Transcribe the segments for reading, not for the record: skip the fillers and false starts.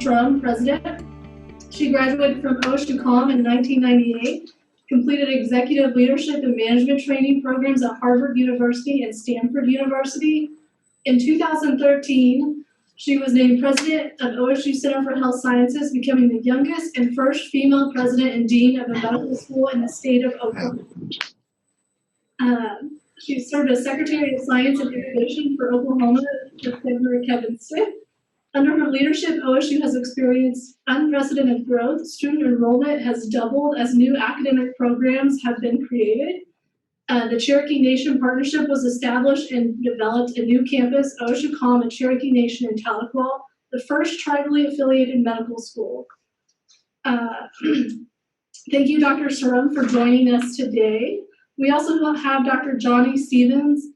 Trump, president. She graduated from OSU-CHS in 1998, completed executive leadership and management training programs at Harvard University and Stanford University. In 2013, she was named president of OSU Center for Health Sciences, becoming the youngest and first female president and dean of a medical school in the state of Oklahoma. She served as Secretary of Science and Innovation for Oklahoma with Governor Kevin Stitt. Under her leadership, OSU has experienced unprecedented growth. Student enrollment has doubled as new academic programs have been created. The Cherokee Nation Partnership was established and developed a new campus, OSU-CHS and Cherokee Nation in Tahlequah, the first tribally affiliated medical school. Thank you, Dr. Surum, for joining us today. We also have Dr. Kerry Stevens,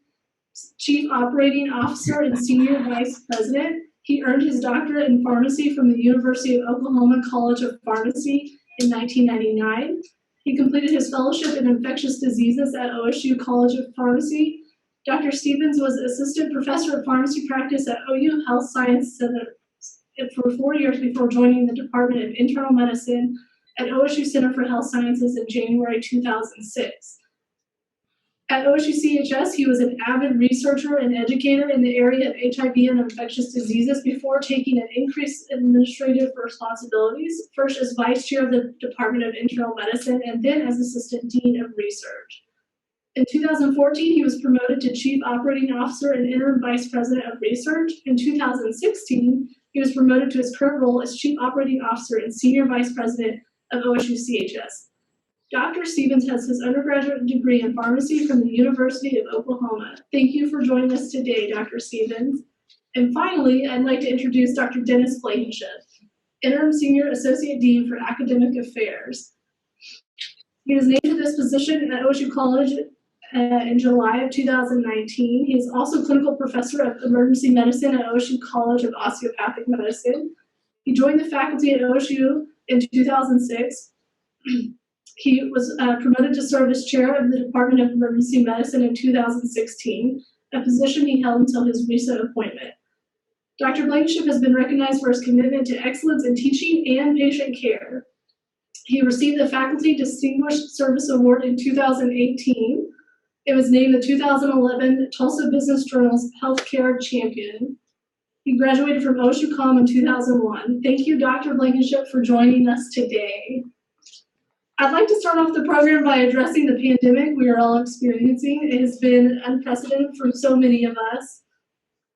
Chief Operating Officer and Senior Vice President. He earned his doctorate in pharmacy from the University of Oklahoma College of Pharmacy in 1999. He completed his fellowship in infectious diseases at OSU College of Pharmacy. Dr. Stevens was assistant professor of pharmacy practice at OU Health Science Center for 4 years before joining the Department of Internal Medicine at OSU Center for Health Sciences in January 2006. At OSU-CHS, he was an avid researcher and educator in the area of HIV and infectious diseases before taking an increased administrative responsibilities, first as vice chair of the Department of Internal Medicine and then as assistant dean of research. In 2014, he was promoted to chief operating officer and interim vice president of research. In 2016, he was promoted to his current role as chief operating officer and senior vice president of OSU-CHS. Dr. Stevens has his undergraduate degree in pharmacy from the University of Oklahoma. Thank you for joining us today, Dr. Stevens. And finally, I'd like to introduce Dr. Dennis Blankenship, Interim Senior Associate Dean for Academic Affairs. He was named to this position at OSU College in July of 2019. He is also clinical professor of emergency medicine at OSU College of Osteopathic Medicine. He joined the faculty at OSU in 2006. He was promoted to serve as chair of the Department of Emergency Medicine in 2016, a position he held until his recent appointment. Dr. Blankenship has been recognized for his commitment to excellence in teaching and patient care. He received the Faculty Distinguished Service Award in 2018. It was named the 2011 Tulsa Business Journal's Healthcare Champion. He graduated from OSU-CHS in 2001. Thank you, Dr. Blankenship, for joining us today. I'd like to start off the program by addressing the pandemic we are all experiencing. It has been unprecedented for so many of us.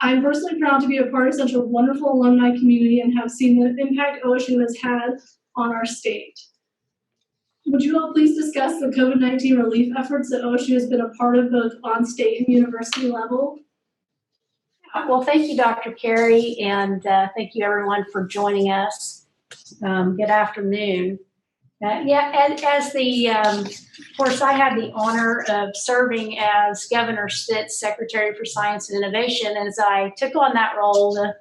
I'm personally proud to be a part of such a wonderful alumni community and have seen the impact OSU has had on our state. Would you all please discuss the COVID-19 relief efforts that OSU has been a part of both on state and university level? Well, thank you, Dr. Kerry, and thank you everyone for joining us. Good afternoon. Of course, I had the honor of serving as Governor Stitt's Secretary for Science and Innovation. As I took on that role, the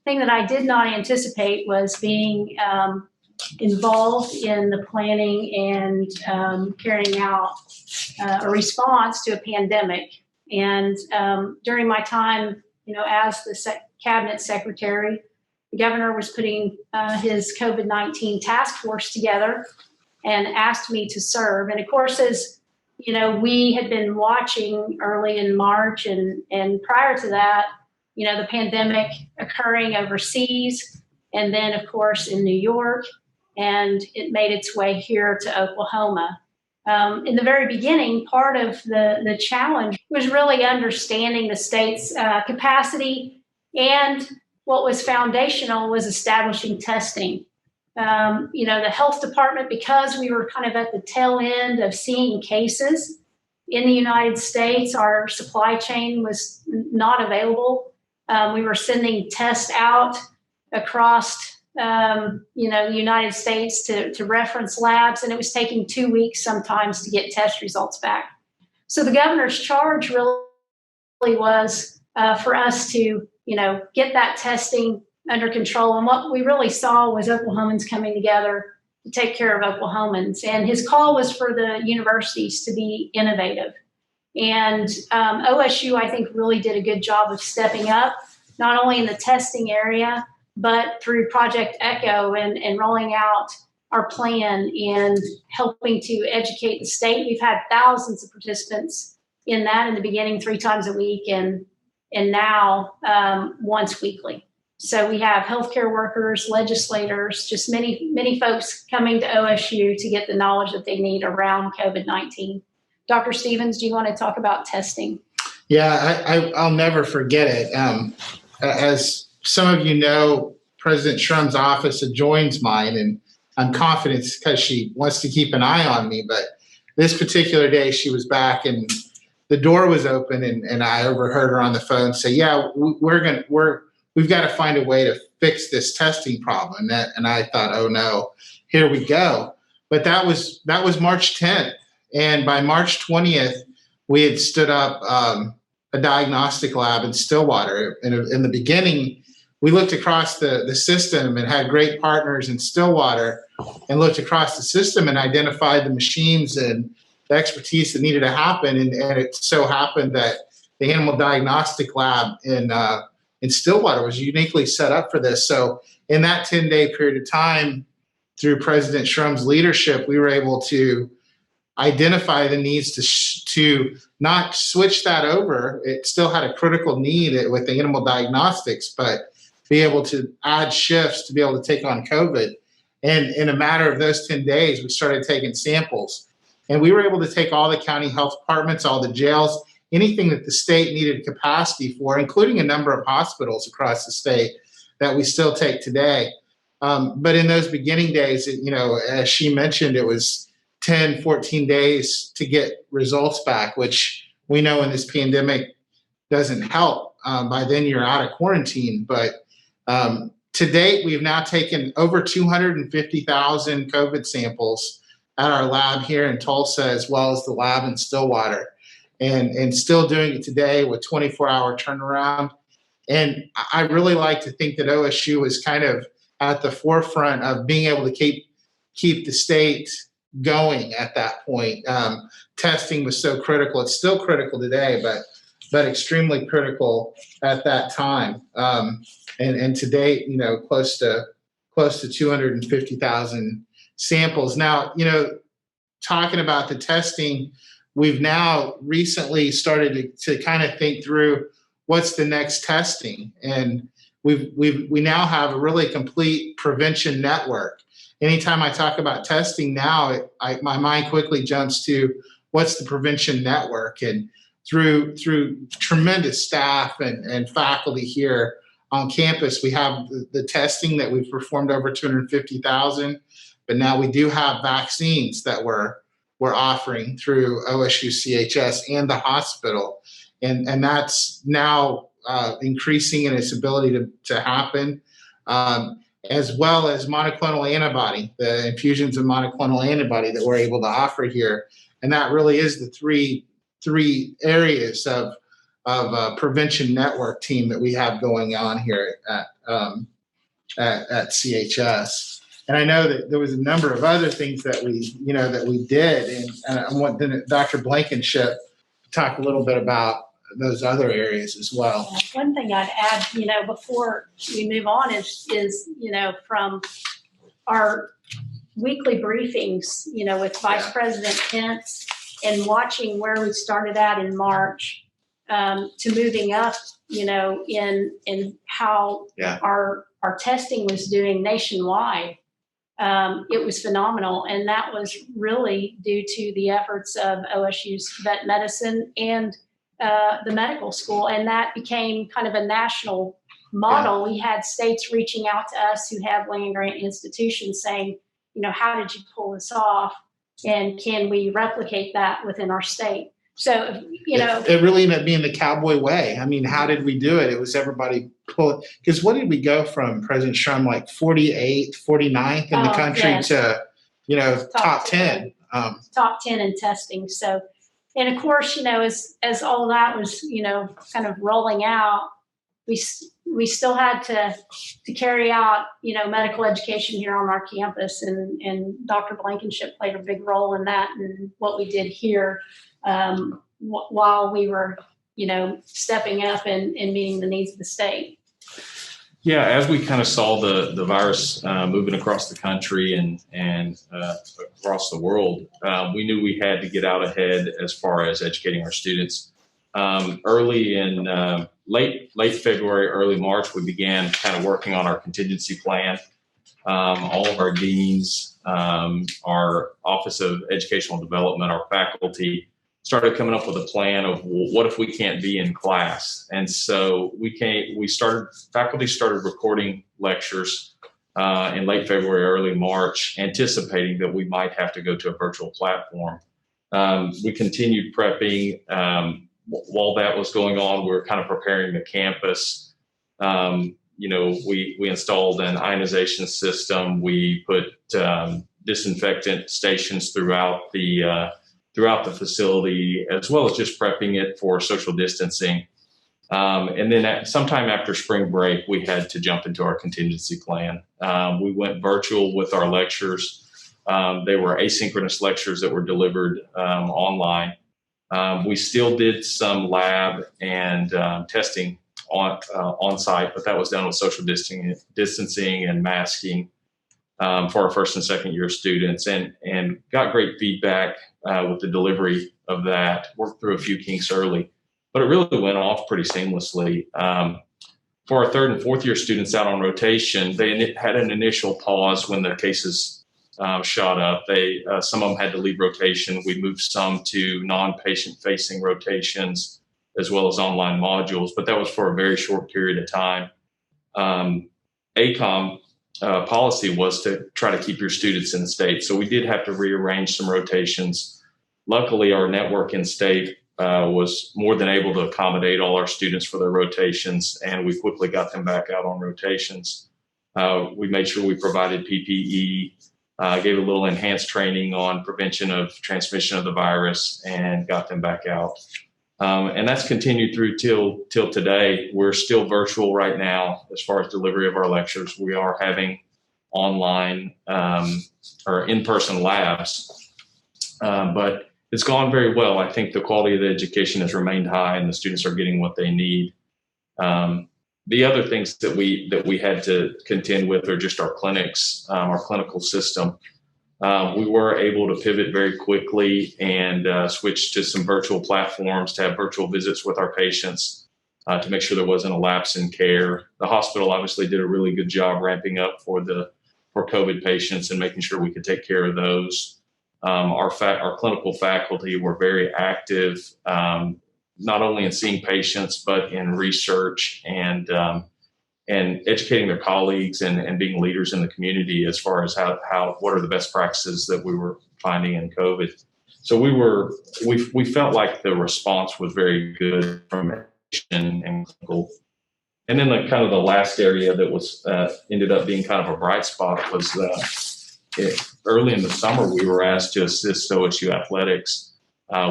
thing that I did not anticipate was being involved in the planning and carrying out a response to a pandemic. And during my time, as the Cabinet Secretary, the governor was putting his COVID-19 task force together and asked me to serve. And of course, as we had been watching early in March and prior to that, the pandemic occurring overseas, and then of course in New York, and it made its way here to Oklahoma. In the very beginning, part of the challenge was really understanding the state's capacity, and what was foundational was establishing testing. The health department, because we were kind of at the tail end of seeing cases in the United States, our supply chain was not available. We were sending tests out across, the United States to reference labs, and it was taking 2 weeks sometimes to get test results back. So the governor's charge really was for us to get that testing under control. And what we really saw was Oklahomans coming together to take care of Oklahomans. And his call was for the universities to be innovative. And OSU, I think, really did a good job of stepping up, not only in the testing area, but through Project Echo and rolling out our plan and helping to educate the state, we've had thousands of participants in that in the beginning 3 times a week and now once weekly. So we have healthcare workers, legislators, just many folks coming to OSU to get the knowledge that they need around COVID-19. Dr. Stevens, do you want to talk about testing? Yeah, I'll never forget it. As some of you know, President Shrum's office adjoins mine, and I'm confident it's because she wants to keep an eye on me. But this particular day, she was back and the door was open, and I overheard her on the phone say, "Yeah, we've got to find a way to fix this testing problem." And I thought, "Oh no, here we go." But that was March 10th, and by March 20th, we had stood up a diagnostic lab in Stillwater. In the beginning, we looked across the system and had great partners in Stillwater, and looked across the system and identified the machines and the expertise that needed to happen. And it so happened that the animal diagnostic lab in Stillwater was uniquely set up for this. So in that 10-day period of time, through President Shrum's leadership, we were able to identify the needs to not switch that over. It still had a critical need with the animal diagnostics, but be able to add shifts to be able to take on COVID. And in a matter of those 10 days, we started taking samples. And we were able to take all the county health departments, all the jails, anything that the state needed capacity for, including a number of hospitals across the state that we still take today. But in those beginning days, as she mentioned, it was 10, 14 days to get results back, which we know in this pandemic doesn't help. By then you're out of quarantine. But to date, we've now taken over 250,000 COVID samples at our lab here in Tulsa, as well as the lab in Stillwater, and still doing it today with 24-hour turnaround. And I really like to think that OSU is kind of at the forefront of being able to keep the state going at that point. Testing was so critical. It's still critical today, but extremely critical at that time. And to date, close to 250,000 samples. Now, talking about the testing, we've now recently started to kind of think through what's the next testing, and we now have a really complete prevention network. Anytime I talk about testing now, my mind quickly jumps to what's the prevention network, and through tremendous staff and faculty here on campus, we have the testing that we've performed over 250,000, but now we do have vaccines that we're offering through OSU-CHS and the hospital, and that's now increasing in its ability to happen, as well as monoclonal antibody, the infusions of monoclonal antibody that we're able to offer here, and that really is the three areas of prevention network team that we have going on here at CHS. And I know that there was a number of other things that we did, and I want Dr. Blankenship to talk a little bit about those other areas as well. One thing I'd add, before we move on is from our weekly briefings, with Vice President Pence, and watching where we started at in March, to moving up, in how our testing was doing nationwide. It was phenomenal, and that was really due to the efforts of OSU's vet medicine and the medical school, and that became kind of a national model. We had states reaching out to us who have land-grant institutions saying, how did you pull this off, and can we replicate that within our state? So, it really ended up being the Cowboy way. I mean, how did we do it? It was everybody pull it. Because what did we go from, President Shrum, like 48th, 49th in the country to, top 10? Top 10 in testing. So, and of course, as all that was, kind of rolling out, we still had to carry out, medical education here on our campus, and Dr. Blankenship played a big role in that and what we did here. While we were, stepping up and meeting the needs of the state. Yeah, as we kind of saw the virus moving across the country and across the world, we knew we had to get out ahead as far as educating our students. Early in late February, early March, we began kind of working on our contingency plan. All of our deans, our Office of Educational Development, our faculty started coming up with a plan of, well, what if we can't be in class? And so faculty started recording lectures in late February, early March, anticipating that we might have to go to a virtual platform. We continued prepping. While that was going on, we were kind of preparing the campus. We installed an ionization system. We put disinfectant stations throughout the facility, as well as just prepping it for social distancing. And then sometime after spring break, we had to jump into our contingency plan. We went virtual with our lectures. They were asynchronous lectures that were delivered online. We still did some lab and testing on site, but that was done with social distancing and masking for our first and second year students, and got great feedback with the delivery of that. Worked through a few kinks early, but it really went off pretty seamlessly. For our third and fourth year students out on rotation, they had an initial pause when the cases shot up. Some of them had to leave rotation. We moved some to non-patient facing rotations as well as online modules, but that was for a very short period of time. ACOM policy was to try to keep your students in state. So we did have to rearrange some rotations. Luckily, our network in state was more than able to accommodate all our students for their rotations, and we quickly got them back out on rotations. We made sure we provided PPE, gave a little enhanced training on prevention of transmission of the virus, and got them back out. And that's continued through till today. We're still virtual right now as far as delivery of our lectures. We are having online or in-person labs, but it's gone very well. I think the quality of the education has remained high, and the students are getting what they need. The other things that we had to contend with are just our clinics, our clinical system. We were able to pivot very quickly and switch to some virtual platforms to have virtual visits with our patients to make sure there wasn't a lapse in care. The hospital obviously did a really good job ramping up for COVID patients and making sure we could take care of those. Our clinical faculty were very active, not only in seeing patients, but in research and educating their colleagues and being leaders in the community as far as what are the best practices that we were finding in COVID. So we felt like the response was very good from education and clinical. And then the last area that was ended up being kind of a bright spot was early in the summer, we were asked to assist OSU athletics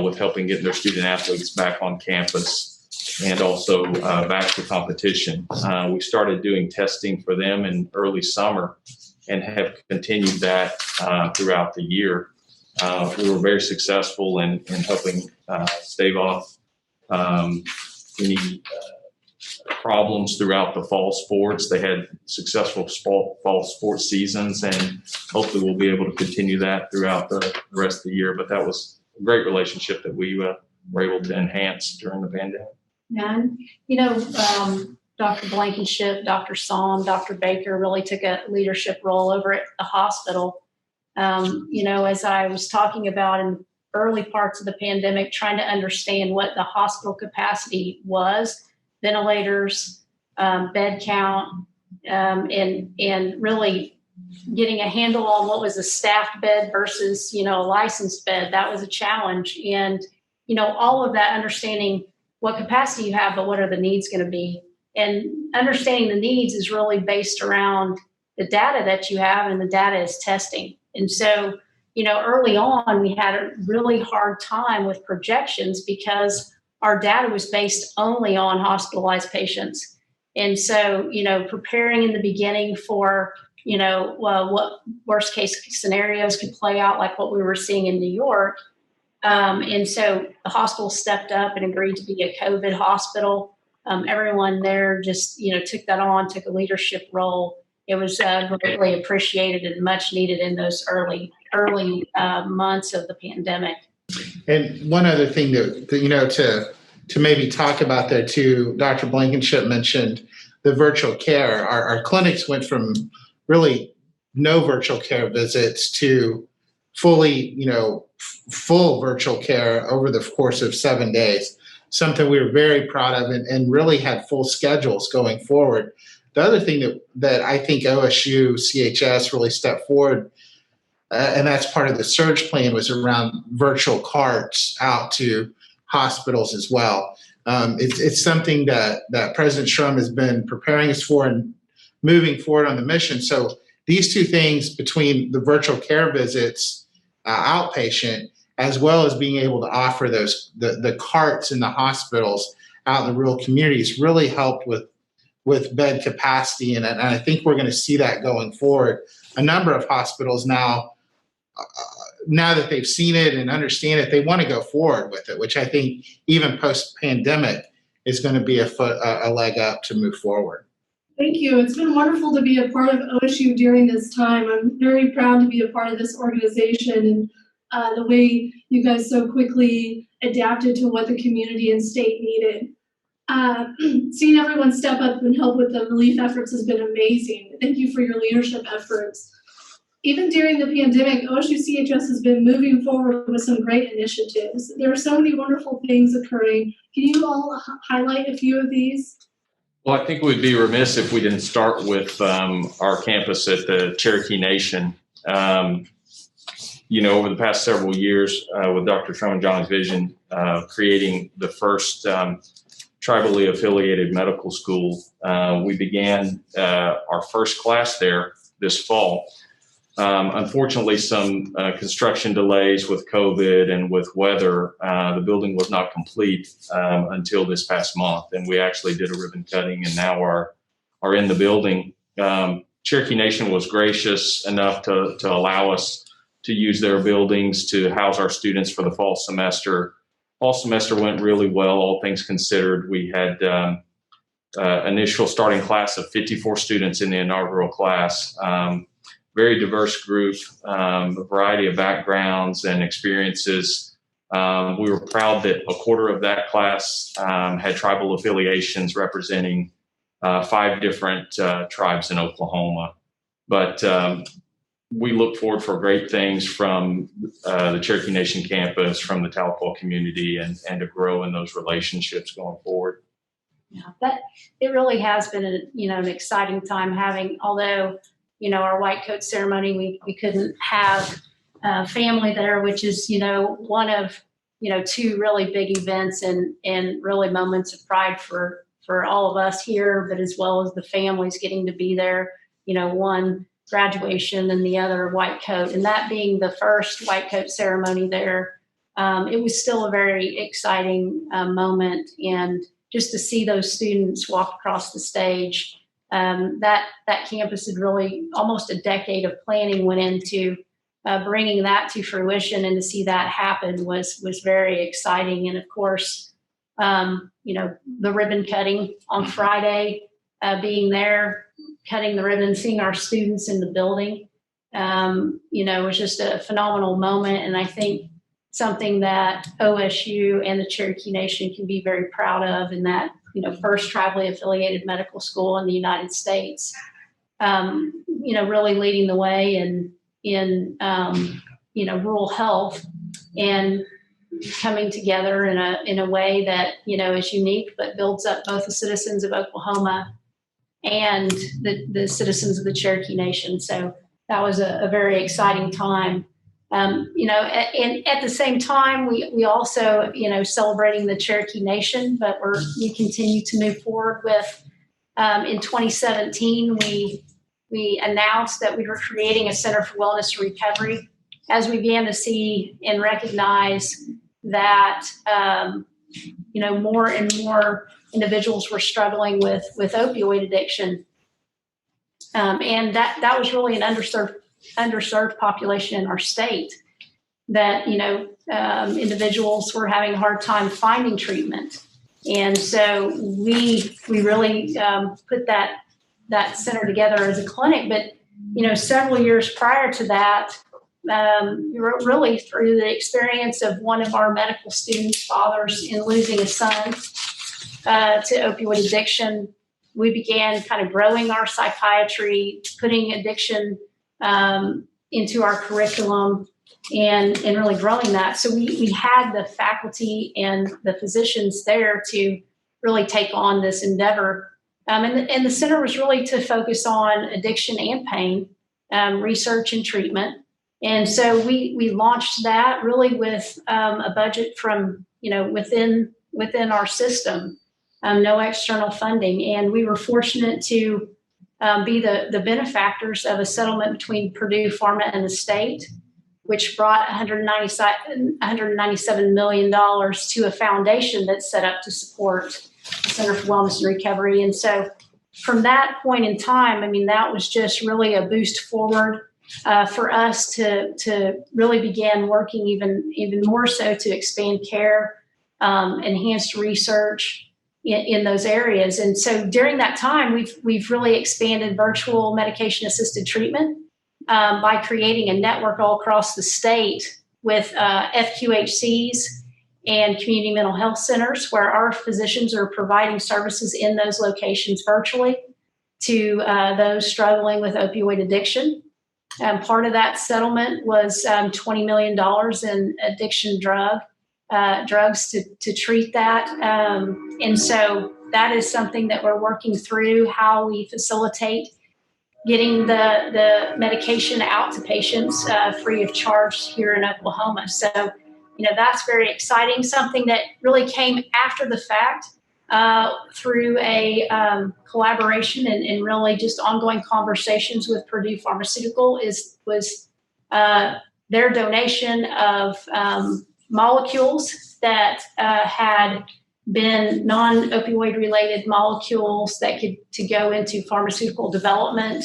with helping get their student athletes back on campus and also back to competition. We started doing testing for them in early summer and have continued that throughout the year. We were very successful in helping stave off any problems throughout the fall sports. They had successful fall sports seasons, and hopefully we'll be able to continue that throughout the rest of the year. But that was a great relationship that we were able to enhance during the pandemic. And, Dr. Blankenship, Dr. Somm, Dr. Baker really took a leadership role over at the hospital. As I was talking about in early parts of the pandemic, trying to understand what the hospital capacity was, ventilators, bed count, and really getting a handle on what was a staffed bed versus, a licensed bed. That was a challenge. And, all of that, understanding what capacity you have, but what are the needs going to be? And understanding the needs is really based around the data that you have, and the data is testing. And so, early on, we had a really hard time with projections because our data was based only on hospitalized patients. And so, preparing in the beginning for, what worst case scenarios could play out, like what we were seeing in New York. And so the hospital stepped up and agreed to be a COVID hospital. everyone there just, took that on, took a leadership role. It was greatly appreciated and much needed in those early months of the pandemic. And one other thing to maybe talk about there too, Dr. Blankenship mentioned the virtual care. Our clinics went from really no virtual care visits to fully, full virtual care over the course of 7 days. Something we were very proud of and really had full schedules going forward. The other thing that I think OSU-CHS really stepped forward, and that's part of the surge plan, was around virtual carts out to hospitals as well. It's something that President Trump has been preparing us for and moving forward on the mission. So these two things, between the virtual care visits, outpatient, as well as being able to offer the carts in the hospitals out in the rural communities, really helped with bed capacity. And I think we're going to see that going forward. A number of hospitals now that they've seen it and understand it, they want to go forward with it, which I think even post-pandemic is going to be a leg up to move forward. Thank you. It's been wonderful to be a part of OSU during this time. I'm very proud to be a part of this organization and the way you guys so quickly adapted to what the community and state needed. Seeing everyone step up and help with the relief efforts has been amazing. Thank you for your leadership efforts. Even during the pandemic, OSU-CHS has been moving forward with some great initiatives. There are so many wonderful things occurring. Can you all highlight a few of these? Well, I think we'd be remiss if we didn't start with our campus at the Cherokee Nation. Over the past several years, with Dr. Trump and Johnny's vision, creating the first tribally affiliated medical school, we began our first class there this fall. Unfortunately, some construction delays with COVID and with weather, the building was not complete until this past month, and we actually did a ribbon cutting and now are in the building. Cherokee Nation was gracious enough to allow us to use their buildings to house our students for the fall semester. Fall semester went really well, all things considered. We had initial starting class of 54 students in the inaugural class. Very diverse group, a variety of backgrounds and experiences. We were proud that a quarter of that class had tribal affiliations representing 5 different tribes in Oklahoma. But we look forward for great things from the Cherokee Nation campus, from the Tahlequah community, and to grow in those relationships going forward. Yeah, it really has been an exciting time having, although our white coat ceremony, we couldn't have family there, which is, one of, 2 really big events and really moments of pride for all of us here, but as well as the families getting to be there, one graduation and the other white coat. And that being the first white coat ceremony there, it was still a very exciting moment. And just to see those students walk across the stage, that campus had really almost a decade of planning went into bringing that to fruition, and to see that happen was very exciting. And of course, the ribbon cutting on Friday, being there, cutting the ribbon, seeing our students in the building, was just a phenomenal moment. And I think something that OSU and the Cherokee Nation can be very proud of, in that first tribally affiliated medical school in the United States, really leading the way in rural health, and coming together in a way that, is unique, but builds up both the citizens of Oklahoma and the citizens of the Cherokee Nation. So that was a very exciting time. And at the same time, we also, celebrating the Cherokee Nation, but we continue to move forward with, in 2017, we announced that we were creating a Center for Wellness and Recovery, as we began to see and recognize that, more and more individuals were struggling with opioid addiction. And that was really an underserved population in our state, that individuals were having a hard time finding treatment, And so we really put that center together as a clinic. But several years prior to that, really through the experience of one of our medical students' fathers in losing a son to opioid addiction, we began kind of growing our psychiatry, putting addiction into our curriculum, and really growing that. So we had the faculty and the physicians there to really take on this endeavor. And the center was really to focus on addiction and pain, research and treatment. And so we launched that really with a budget from within our system, no external funding. And we were fortunate to be the benefactors of a settlement between Purdue Pharma and the state, which brought $197 million to a foundation that's set up to support the Center for Wellness and Recovery. And so from that point in time, that was just really a boost forward for us to really begin working even more so to expand care, enhanced research in those areas. And so during that time, we've really expanded virtual medication assisted treatment by creating a network all across the state with FQHCs and community mental health centers, where our physicians are providing services in those locations virtually to those struggling with opioid addiction. Part of that settlement was $20 million in addiction drugs to treat that. And so that is something that we're working through, how we facilitate getting the medication out to patients free of charge here in Oklahoma. So, that's very exciting, something that really came after the fact through a collaboration and really just ongoing conversations with Purdue Pharmaceutical was their donation of molecules that had been non-opioid related molecules that could to go into pharmaceutical development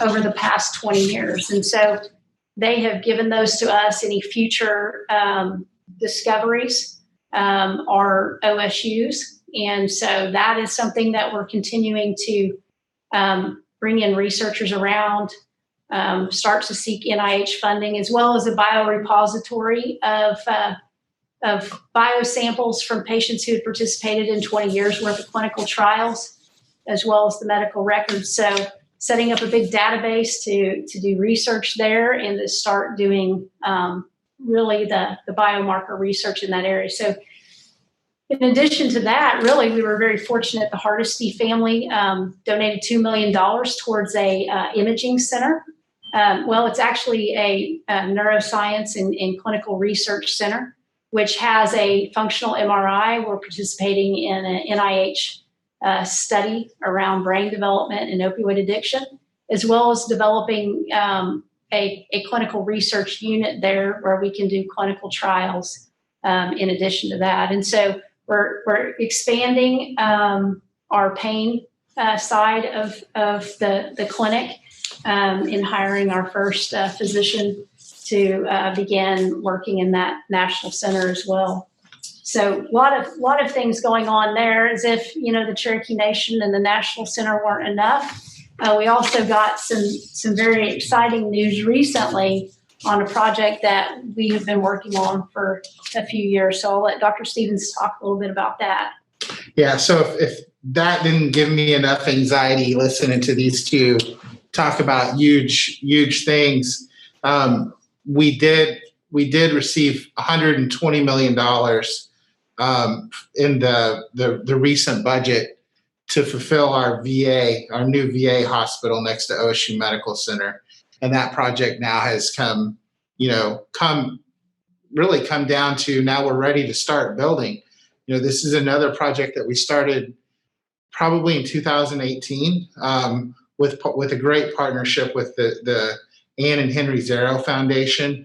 over the past 20 years. And so they have given those to us. Any future discoveries are OSUs. And so that is something that we're continuing to bring in researchers around, start to seek NIH funding, as well as a biorepository of biosamples from patients who had participated in 20 years worth of clinical trials, as well as the medical records. So setting up a big database to do research there and to start doing really the biomarker research in that area. So in addition to that, really, we were very fortunate. The Hardesty family donated $2 million towards a imaging center. Well, it's actually a neuroscience and clinical research center, which has a functional MRI. We're participating in an NIH study around brain development and opioid addiction, as well as developing a clinical research unit there where we can do clinical trials in addition to that. And so we're expanding our pain side of the clinic in hiring our first physician to begin working in that national center as well. So a lot of things going on there, as if the Cherokee Nation and the National Center weren't enough. We also got some very exciting news recently on a project that we have been working on for a few years. So I'll let Dr. Stevens talk a little bit about that. Yeah, so if that didn't give me enough anxiety listening to these two talk about huge things, we did receive $120 million in the recent budget to fulfill our new VA hospital next to OSU Medical Center. And that project now has come down to now we're ready to start building. This is another project that we started probably in 2018 with a great partnership with the Ann and Henry Zarrow Foundation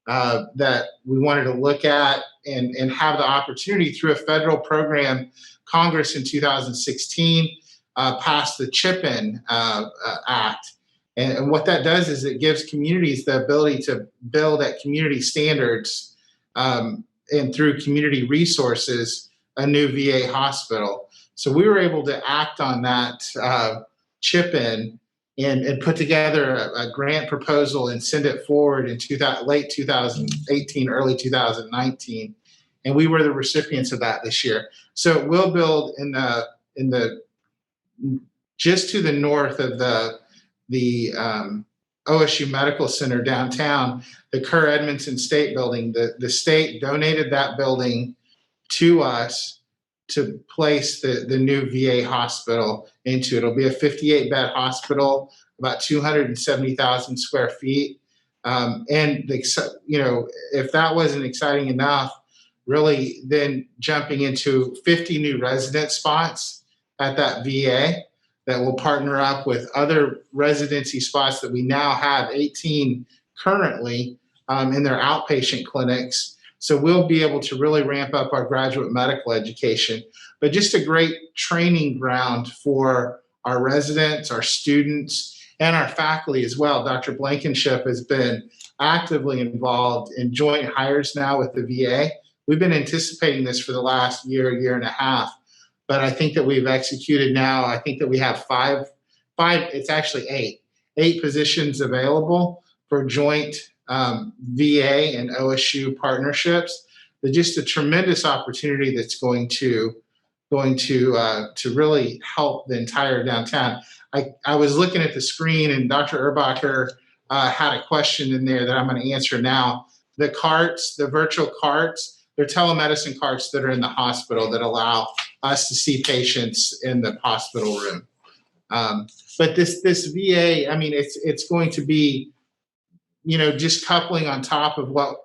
that we wanted to look at and have the opportunity through a federal program. Congress in 2016 passed the CHIP-In Act. And what that does is it gives communities the ability to build at community standards and through community resources a new VA hospital. So we were able to act on that chip in and put together a grant proposal and send it forward in late 2018, early 2019. And we were the recipients of that this year. So it will build in the just to the north of the OSU Medical Center downtown, the Kerr Edmondson State Building. The state donated that building to us to place the new VA hospital into. It'll be a 58-bed hospital, about 270,000 square feet. And if that wasn't exciting enough, really then jumping into 50 new resident spots at that VA that will partner up with other residency spots that we now have 18 currently in their outpatient clinics. So we'll be able to really ramp up our graduate medical education, but just a great training ground for our residents, our students, and our faculty as well. Dr. Blankenship has been actively involved in joint hires now with the VA. We've been anticipating this for the last year and a half, but I think that we've executed now. I think that we have it's actually eight positions available for joint VA and OSU partnerships. But just a tremendous opportunity that's going to really help the entire downtown. I was looking at the screen, and Dr. Erbacher had a question in there that I'm going to answer now. The carts, the virtual carts, they're telemedicine carts that are in the hospital that allow us to see patients in the hospital room. But this VA, I mean, it's going to be, just coupling on top of what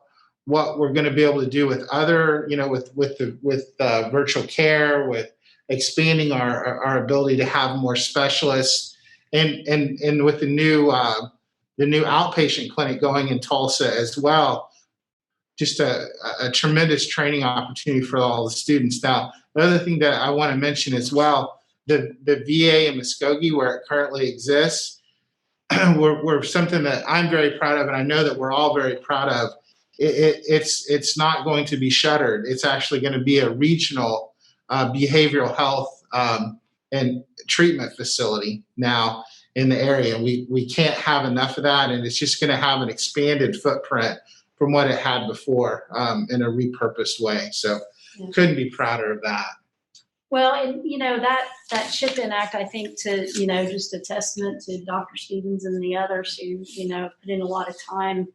we're going to be able to do with other, with virtual care, with expanding our ability to have more specialists, and with the new outpatient clinic going in Tulsa as well. Just a tremendous training opportunity for all the students. Now, the other thing that I want to mention as well, the VA in Muskogee, where it currently exists, we're something that I'm very proud of, and I know that we're all very proud of. It's not going to be shuttered. It's actually going to be a regional behavioral health and treatment facility now in the area. We can't have enough of that, and it's just going to have an expanded footprint from what it had before in a repurposed way. So couldn't be prouder of that. Well, and that Chip-In Act, I think, to just a testament to Dr. Stevens and the others who put in a lot of time,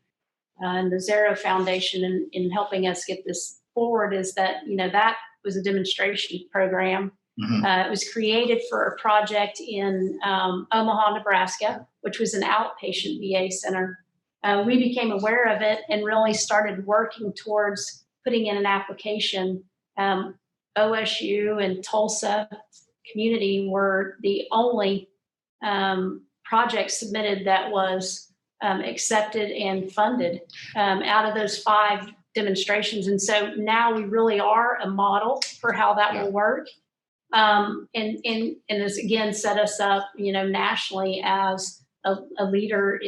and the Zero Foundation in helping us get this forward, is that that was a demonstration program. Mm-hmm. It was created for a project in Omaha, Nebraska, which was an outpatient VA center. We became aware of it and really started working towards putting in an application. OSU and Tulsa community were the only project submitted that was accepted and funded out of those 5 demonstrations. And so now we really are a model for how that will work. And this again set us up, nationally as a leader,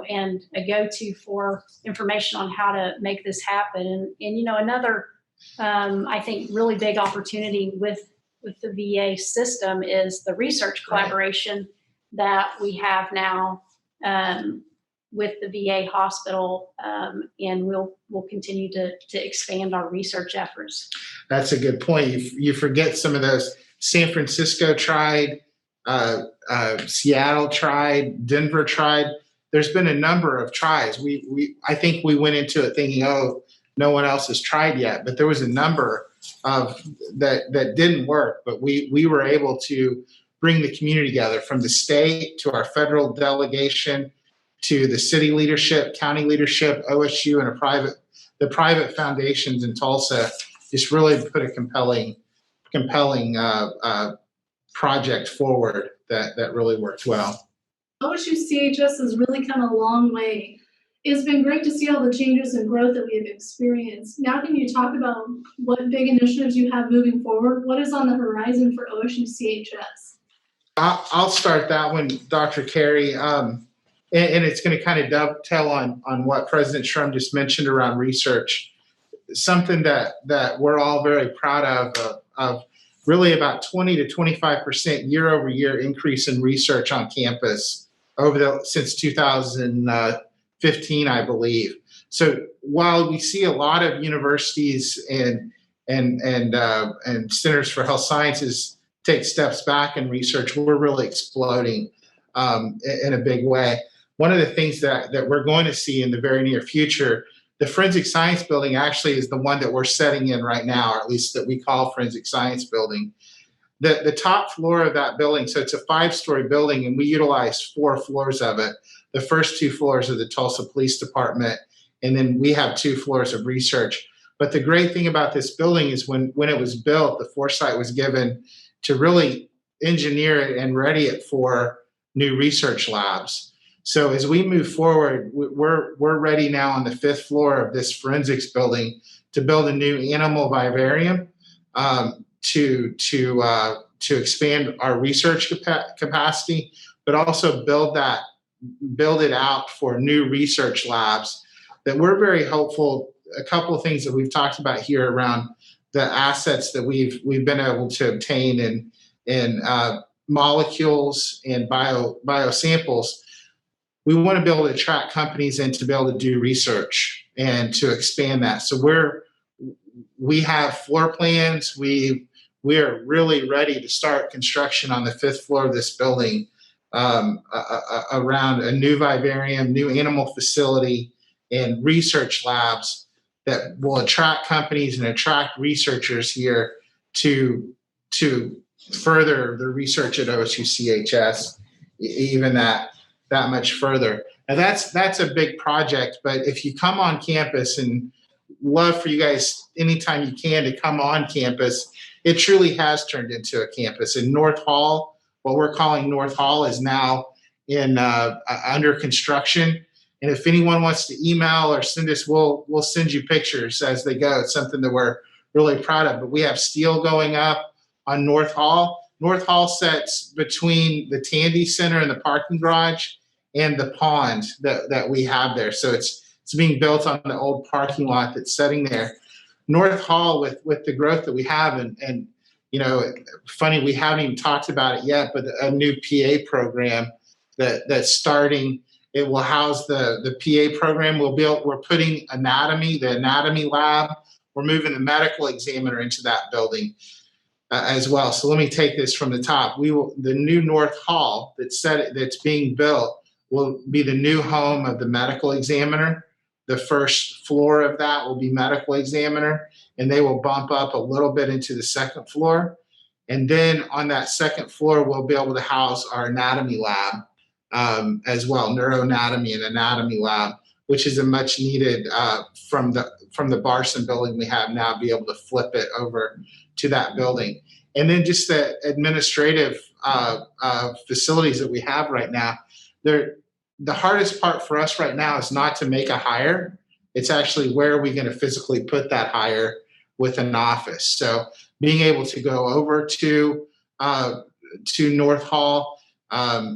and a go-to for information on how to make this happen. And another, I think, really big opportunity with the VA system is the research collaboration that we have now with the VA hospital, and we'll continue to expand our research efforts. That's a good point. You forget some of those. San Francisco tried, Seattle tried, Denver tried. There's been a number of tries. I think we went into it thinking, no one else has tried yet, but there was a number of that didn't work. But we were able to bring the community together, from the state to our federal delegation to the city leadership, county leadership, OSU, and the private foundations in Tulsa. Just really put a compelling project forward that really worked well. OSU-CHS has really come a long way. It's been great to see all the changes and growth that we have experienced. Now, can you talk about what big initiatives you have moving forward? What is on the horizon for OSU-CHS? I'll start that one, Dr. Kerry. And it's going to kind of dovetail on what President Shrum just mentioned around research. something that we're all very proud of really about 20 to 25% year over year increase in research on campus since 2015, I believe. So while we see a lot of universities and centers for health sciences take steps back in research, we're really exploding in a big way. One of the things that we're going to see in the very near future, the Forensic Science Building actually is the one that we're setting in right now, or at least that we call Forensic Science Building. The top floor of that building, so it's a 5-story building, and we utilize 4 floors of it. The first 2 floors are the Tulsa Police Department, and then we have 2 floors of research. But the great thing about this building is when it was built, the foresight was given to really engineer it and ready it for new research labs. So as we move forward, we're ready now on the 5th floor of this forensics building to build a new animal vivarium to expand our research capacity, but also build it out for new research labs. That we're very hopeful. A couple of things that we've talked about here around the assets that we've been able to obtain in molecules and biosamples. We want to be able to attract companies in to be able to do research and to expand that. So we have floor plans. We are really ready to start construction on the 5th floor of this building around a new vivarium, new animal facility, and research labs that will attract companies and attract researchers here to further the research at OSU-CHS, even that much further. Now that's a big project, but if you come on campus, and love for you guys anytime you can to come on campus, it truly has turned into a campus. In North Hall, what we're calling North Hall, is now under construction. And if anyone wants to email or send us, we'll send you pictures as they go. It's something that we're really proud of. But we have steel going up on North Hall. North Hall sits between the Tandy Center and the parking garage and the pond that we have there. So it's being built on the old parking lot that's sitting there. North Hall, with the growth that we have, and you know, funny, we haven't even talked about it yet, but a new PA program that's starting. It will house the PA program. We're putting the anatomy lab. We're moving the medical examiner into that building as well. So let me take this from the top. The new North Hall that's being built will be the new home of the medical examiner. The first floor of that will be medical examiner, and they will bump up a little bit into the 2nd floor. And then on that 2nd floor, we'll be able to house our anatomy lab as well, neuroanatomy and anatomy lab, which is a much needed from the Barson building we have now, be able to flip it over to that building. And then just the administrative facilities that we have right now. The hardest part for us right now is not to make a hire. It's actually where are we going to physically put that hire with an office. So being able to go over to North Hall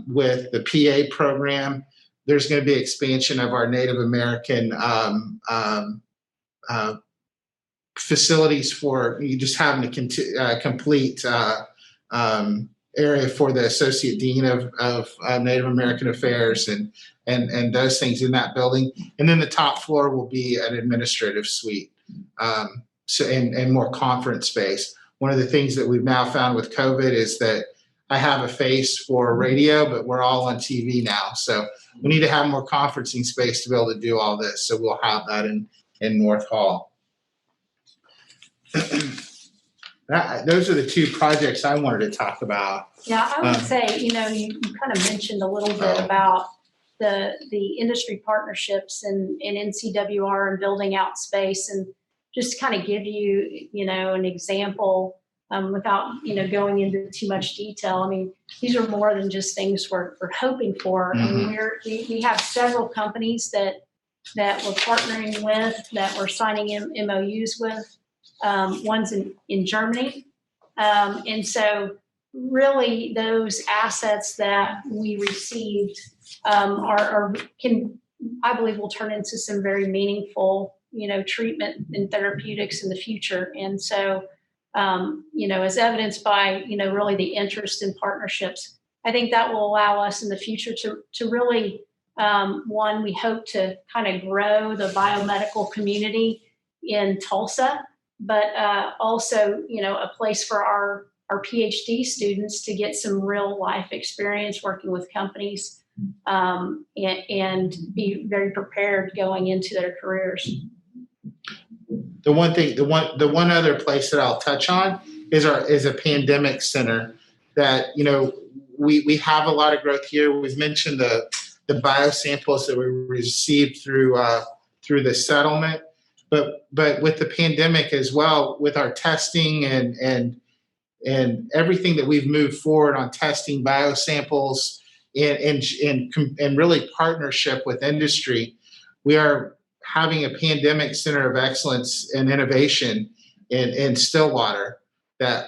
with the PA program, there's going to be expansion of our Native American facilities for you just having a complete area for the Associate Dean of Native American Affairs and those things in that building. And then the top floor will be an administrative suite and more conference space. One of the things that we've now found with COVID is that I have a face for radio, but we're all on TV now. So we need to have more conferencing space to be able to do all this. So we'll have that in North Hall. Those are the 2 projects I wanted to talk about. Yeah, I would say, you kind of mentioned a little bit about the industry partnerships and NCWR and building out space, and just kind of give you, an example without, going into too much detail. I mean, these are more than just things we're hoping for. Mm-hmm. I mean, we have several companies that we're partnering with, that we're signing MOUs with. One's in Germany. And so really those assets that we received I believe will turn into some very meaningful treatment and therapeutics in the future. And so, as evidenced by, really the interest in partnerships, I think that will allow us in the future to really, one, we hope to kind of grow the biomedical community in Tulsa, but also, a place for our PhD students to get some real life experience working with companies and be very prepared going into their careers. The one other place that I'll touch on is a pandemic center that, we have a lot of growth here. We've mentioned the biosamples that we received through the settlement, but with the pandemic as well, with our testing and everything that we've moved forward on testing biosamples and really partnership with industry, we are having a pandemic center of excellence and innovation in Stillwater that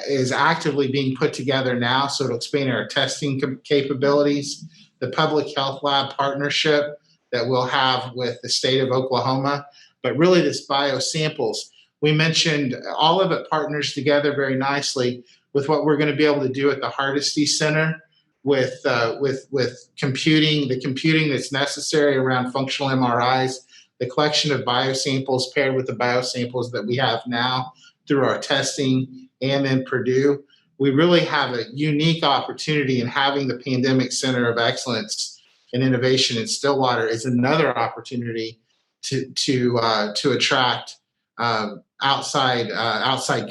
is actively being put together now. So it'll expand our testing capabilities, the public health lab partnership that we'll have with the state of Oklahoma, but really this biosamples. We mentioned all of it partners together very nicely with what we're going to be able to do at the Hardesty Center with computing, the computing that's necessary around functional MRIs, the collection of biosamples paired with the biosamples that we have now through our testing, and in Purdue. We really have a unique opportunity in having the Pandemic Center of Excellence and Innovation in Stillwater is another opportunity to attract outside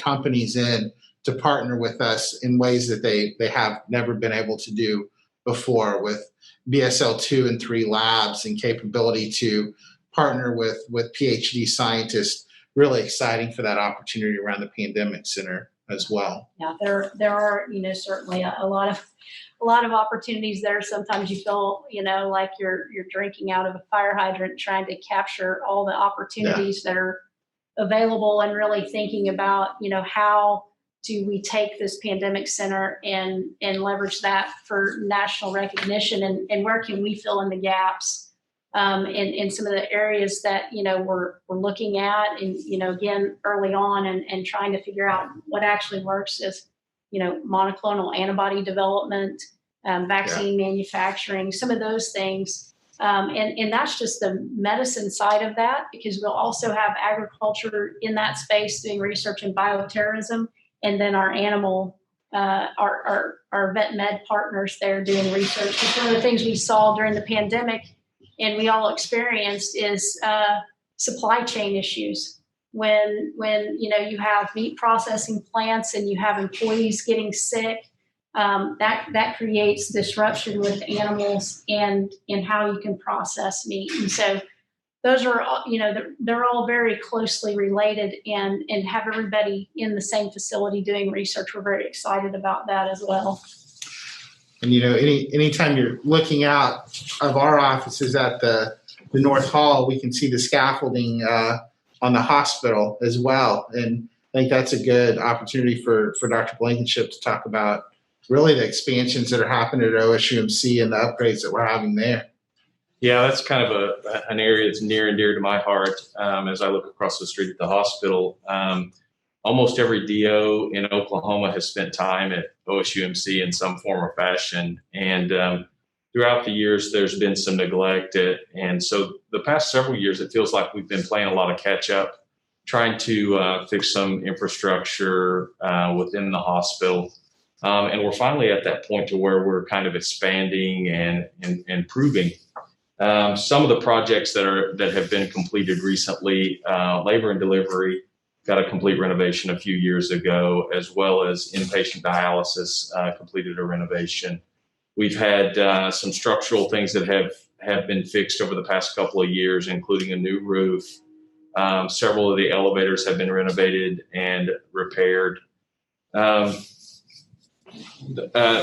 companies in to partner with us in ways that they have never been able to do before, with BSL 2 and 3 labs and capability to partner with PhD scientists. Really exciting for that opportunity around the Pandemic Center as well. Yeah, there are certainly a lot of opportunities there. Sometimes you feel like you're drinking out of a fire hydrant, trying to capture all the opportunities that are available, and really thinking about how do we take this pandemic center and leverage that for national recognition, and where can we fill in the gaps in some of the areas that we're looking at, and again early on, and trying to figure out what actually works is monoclonal antibody development, vaccine manufacturing, some of those things, and that's just the medicine side of that, because we'll also have agriculture in that space doing research in bioterrorism, and then our animal our vet med partners there doing research. Because one of the things we saw during the pandemic and we all experienced is supply chain issues. When you have meat processing plants and you have employees getting sick, that creates disruption with animals and how you can process meat. And so those are all, they're all very closely related, and have everybody in the same facility doing research. We're very excited about that as well. And anytime you're looking out of our offices at the North Hall, we can see the scaffolding on the hospital as well. And I think that's a good opportunity for Dr. Blankenship to talk about really the expansions that are happening at OSUMC and the upgrades that we're having there. Yeah, that's kind of an area that's near and dear to my heart as I look across the street at the hospital. Almost every DO in Oklahoma has spent time at OSUMC in some form or fashion. And throughout the years, there's been some neglect. And so the past several years, it feels like we've been playing a lot of catch up, trying to fix some infrastructure within the hospital. And we're finally at that point to where we're kind of expanding and improving. Some of the projects that have been completed recently, labor and delivery, got a complete renovation a few years ago, as well as inpatient dialysis completed a renovation. We've had some structural things that have been fixed over the past couple of years, including a new roof. Several of the elevators have been renovated and repaired.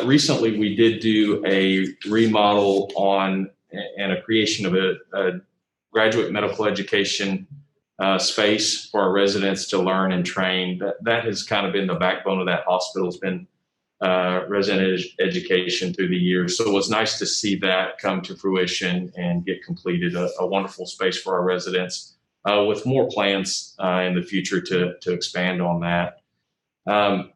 Recently, we did do a remodel and a creation of a graduate medical education space for our residents to learn and train. That has kind of been the backbone of that hospital, has been resident education through the years. So it was nice to see that come to fruition and get completed, a wonderful space for our residents. with more plans in the future to expand on that.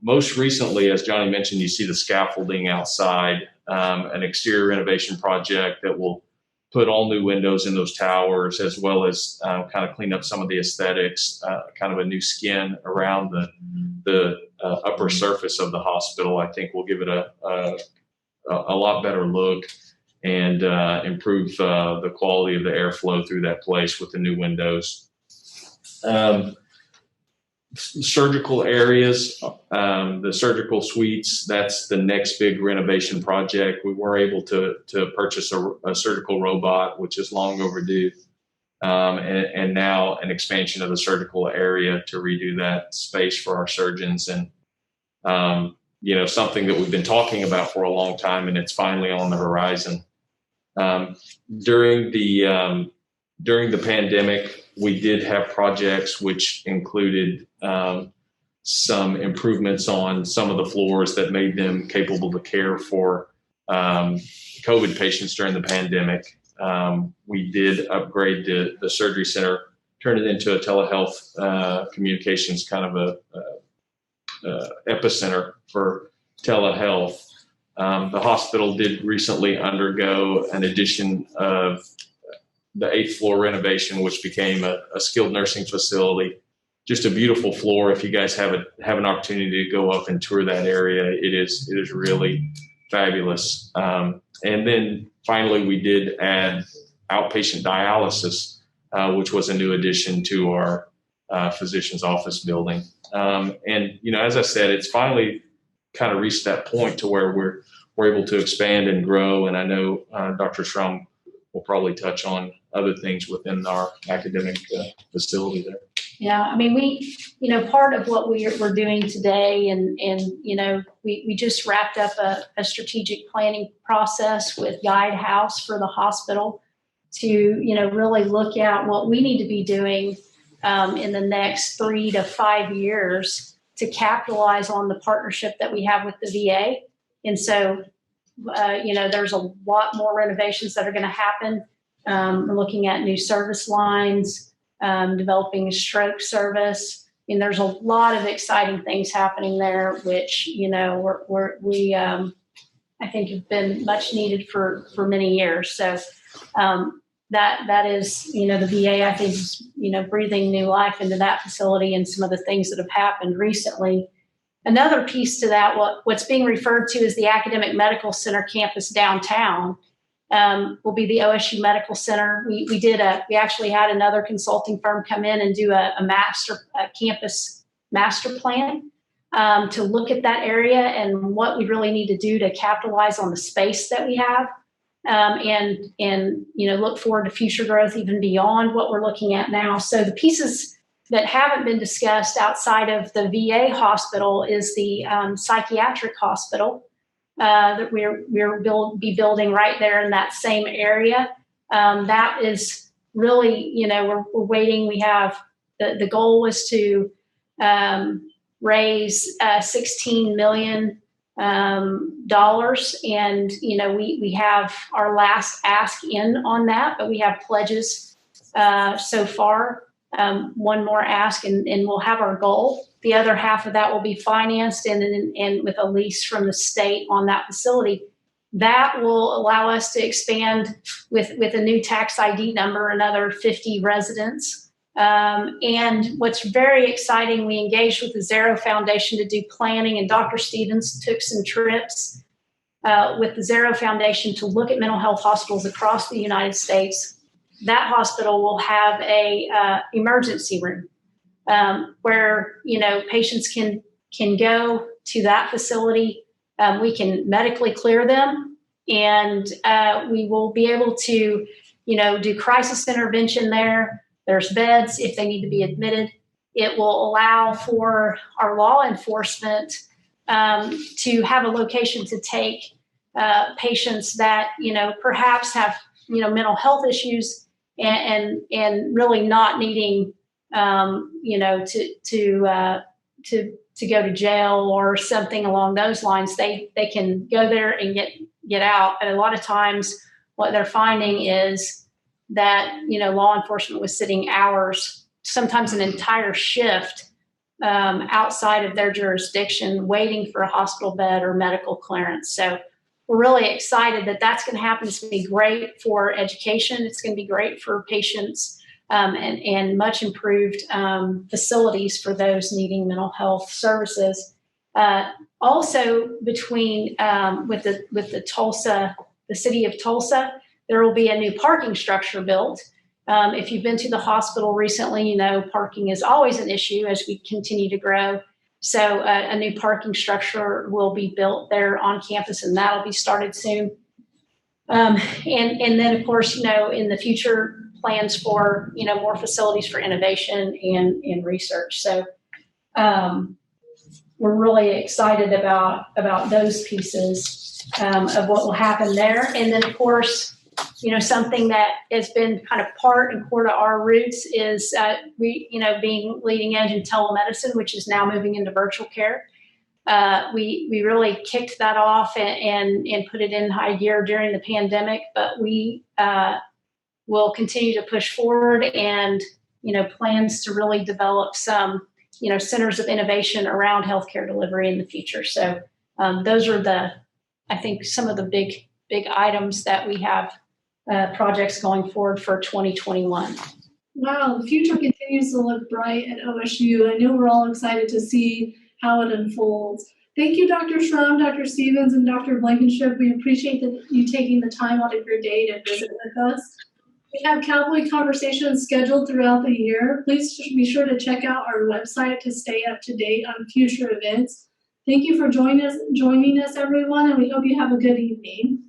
Most recently, as Johnny mentioned, you see the scaffolding outside, an exterior renovation project that will put all new windows in those towers, as well as kind of clean up some of the aesthetics, kind of a new skin around the upper surface of the hospital. I think will give it a lot better look and improve the quality of the airflow through that place with the new windows. Surgical areas, the surgical suites, that's the next big renovation project. We were able to purchase a surgical robot, which is long overdue, and now an expansion of the surgical area to redo that space for our surgeons. And, something that we've been talking about for a long time, and it's finally on the horizon. During the pandemic, we did have projects which included some improvements on some of the floors that made them capable to care for COVID patients during the pandemic. We did upgrade the surgery center, turn it into a telehealth communications kind of a epicenter for telehealth. The hospital did recently undergo an addition of the 8th floor renovation, which became a skilled nursing facility. Just a beautiful floor. If you guys have an opportunity to go up and tour that area, it is really fabulous. And then finally, we did add outpatient dialysis, which was a new addition to our physician's office building. And as I said, it's finally kind of reached that point to where we're able to expand and grow. And I know Dr. Schrum will probably touch on other things within our academic facility there. Yeah, I mean, part of what we're doing today, and we just wrapped up a strategic planning process with Guidehouse for the hospital to, really look at what we need to be doing in the next 3 to 5 years to capitalize on the partnership that we have with the VA. And so, there's a lot more renovations that are going to happen. We're looking at new service lines, developing a stroke service. I mean, there's a lot of exciting things happening there, which, we I think have been much needed for many years. So that is, the VA, I think, is, breathing new life into that facility and some of the things that have happened recently. Another piece to that, what's being referred to as the Academic Medical Center campus downtown, will be the OSU Medical Center. We actually had another consulting firm come in and do a campus master plan to look at that area and what we really need to do to capitalize on the space that we have, and look forward to future growth even beyond what we're looking at now. So the pieces that haven't been discussed outside of the VA hospital is the psychiatric hospital that we'll be building right there in that same area. That is really, we're waiting. We have the goal was to raise $16 million, and we have our last ask in on that, but we have pledges so far. One more ask, and we'll have our goal. The other half of that will be financed and with a lease from the state on that facility. That will allow us to expand with a new tax ID number, another 50 residents. And what's very exciting, we engaged with the Zero Foundation to do planning, and Dr. Stevens took some trips with the Zero Foundation to look at mental health hospitals across the United States. That hospital will have a emergency room where patients can go to that facility. We can medically clear them, and we will be able to do crisis intervention there. There's beds if they need to be admitted. It will allow for our law enforcement to have a location to take patients that perhaps have mental health issues and really not needing to go to jail or something along those lines. They can go there and get out. And a lot of times what they're finding is that law enforcement was sitting hours sometimes an entire shift outside of their jurisdiction waiting for a hospital bed or medical clearance. So we're really excited that that's going to happen. It's going to be great for education. It's going to be great for patients and much improved facilities for those needing mental health services. Also, between with the Tulsa, the city of Tulsa, there will be a new parking structure built. If you've been to the hospital recently, you know parking is always an issue as we continue to grow. So a new parking structure will be built there on campus, and that'll be started soon. And then, of course, you know, in the future, plans for, you know, more facilities for innovation and research. So we're really excited about those pieces of what will happen there. And then, of course, you know, something that has been kind of part and core to our roots is being leading edge in telemedicine, which is now moving into virtual care. We really kicked that off and put it in high gear during the pandemic, but we will continue to push forward and, you know, plans to really develop some, you know, centers of innovation around healthcare delivery in the future. So those are I think some of the big items that we have projects going forward for 2021. Wow, the future continues to look bright at OSU. I know we're all excited to see how it unfolds. Thank you, Dr. Schrum, Dr. Stevens, and Dr. Blankenship. We appreciate you taking the time out of your day to visit with us. We have Cowboy conversations scheduled throughout the year. Please be sure to check out our website to stay up to date on future events. Thank you for joining us, everyone, and we hope you have a good evening.